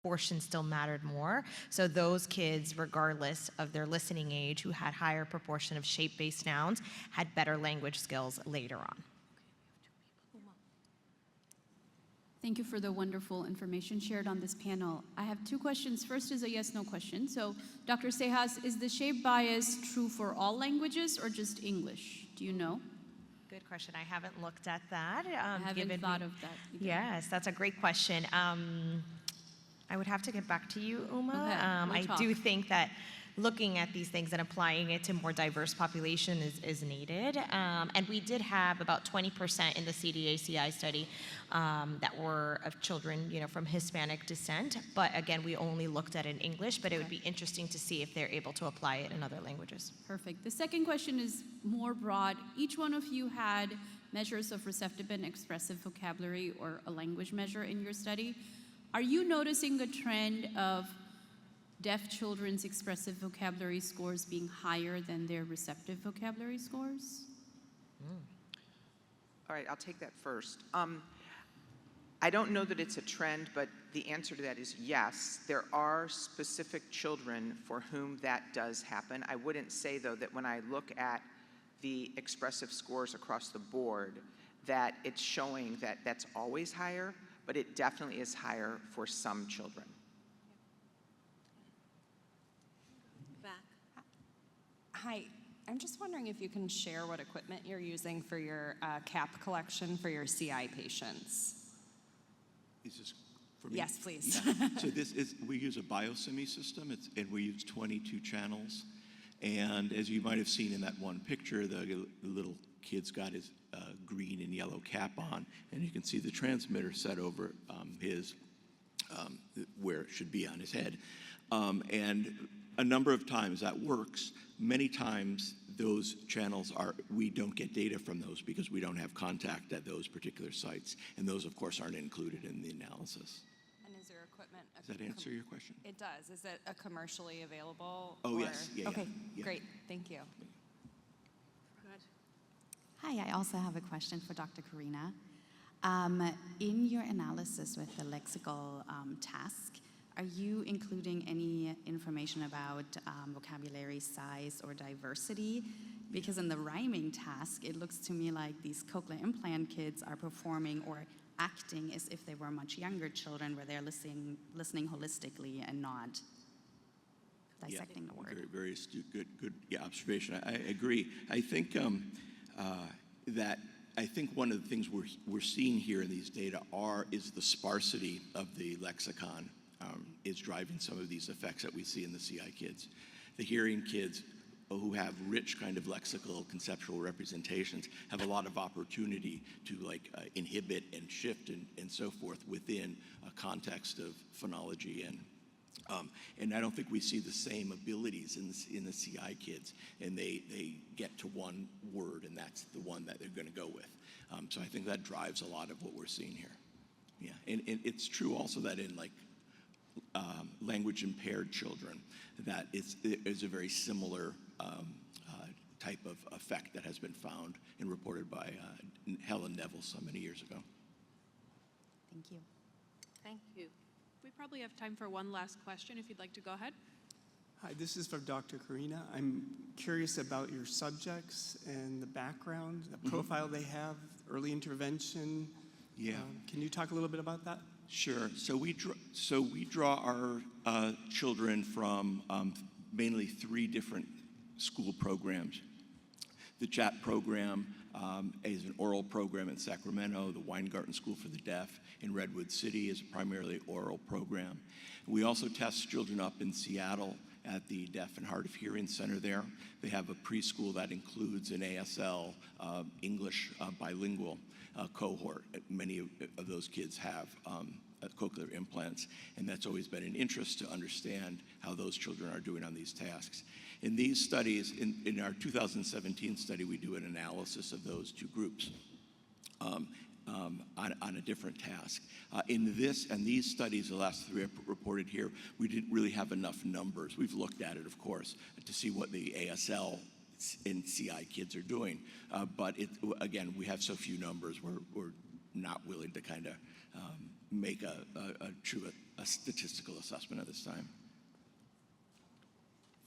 Portion still mattered more. So those kids, regardless of their listening age, who had higher proportion of shape-based nouns, had better language skills later on. Thank you for the wonderful information shared on this panel. I have two questions. First is a yes/no question. So, Dr. Sejas, is the shape bias true for all languages or just English? Do you know? Good question. I haven't looked at that. I haven't thought of that either. Yes, that's a great question. I would have to get back to you, Uma. Okay, we'll I do think that looking at these things and applying it to more diverse population is needed. And we did have about 20% in the CDA-CI study that were of children, from Hispanic descent. But again, we only looked at it in English, but it would be interesting to see if they're able to apply it in other languages. Perfect. The second question is more broad. Each one of you had measures of receptive and expressive vocabulary or a language measure in your study. Are you noticing a trend of deaf children's expressive vocabulary scores being higher than their receptive vocabulary scores? All right, I'll take that first. I don't know that it's a trend, but the answer to that is yes. There are specific children for whom that does happen. I wouldn't say, though, that when I look at the expressive scores across the board, that it's showing that that's always higher, but it definitely is higher for some children. Hi, I'm just wondering if you can share what equipment you're using for your CAP collection for your CI patients. Is this for me? Yes, please. Yeah. So we use a biosimi system, and we use 22 channels. And as you might have seen in that one picture, the little kid's got his green and yellow cap on, and you can see the transmitter set over his, where it should be on his head. And a number of times that works. Many times those channels we don't get data from those because we don't have contact at those particular sites. And those, of course, aren't included in the analysis. And is your equipment... Does that answer your question? It does. Is it a commercially available? Oh, yes. Yeah, okay, yeah. great. Thank you. Hi, I also have a question for Dr. Karina. In your analysis with the lexical task, are you including any information about vocabulary size or diversity? Because in the rhyming task, it looks to me like these cochlear implant kids are performing or acting as if they were much younger children where they're listening holistically and not dissecting the word. Very, very astute, good observation. I agree. I think one of the things we're seeing here in these data is the sparsity of the lexicon is driving some of these effects that we see in the CI kids. The hearing kids who have rich kind of lexical conceptual representations have a lot of opportunity to inhibit and shift and so forth within a context of phonology and I don't think we see the same abilities in the CI kids, and they get to one word, and that's the one that they're going to go with. So I think that drives a lot of what we're seeing here. Yeah, and it's true also that in language impaired children, that is a very similar type of effect that has been found and reported by Helen Neville so many years ago. Thank you. Thank you. We probably have time for one last question if you'd like to go ahead. Hi, this is for Dr. Karina. I'm curious about your subjects and the background, the profile they have, early intervention. Yeah. Can you talk a little bit about that? Sure. So we draw our children from mainly 3 different school programs. The CHAP program is an oral program in Sacramento. The Weingarten School for the Deaf in Redwood City is a primarily oral program. We also test children up in Seattle at the Deaf and Hard of Hearing Center there. They have a preschool that includes an ASL English bilingual cohort. Many of those kids have cochlear implants, and that's always been an interest to understand how those children are doing on these tasks. In these studies, in our 2017 study, we do an analysis of those 2 groups. on a different task. In this and these studies, the last 3 I've reported here, we didn't really have enough numbers. We've looked at it, of course, to see what the ASL and CI kids are doing. But again, we have so few numbers, we're not willing to kind of make a true statistical assessment at this time.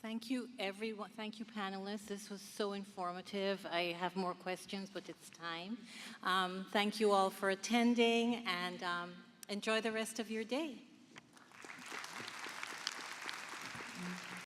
Thank you, everyone. Thank you, panelists. This was so informative. I have more questions, but it's time. Thank you all for attending, and enjoy the rest of your day.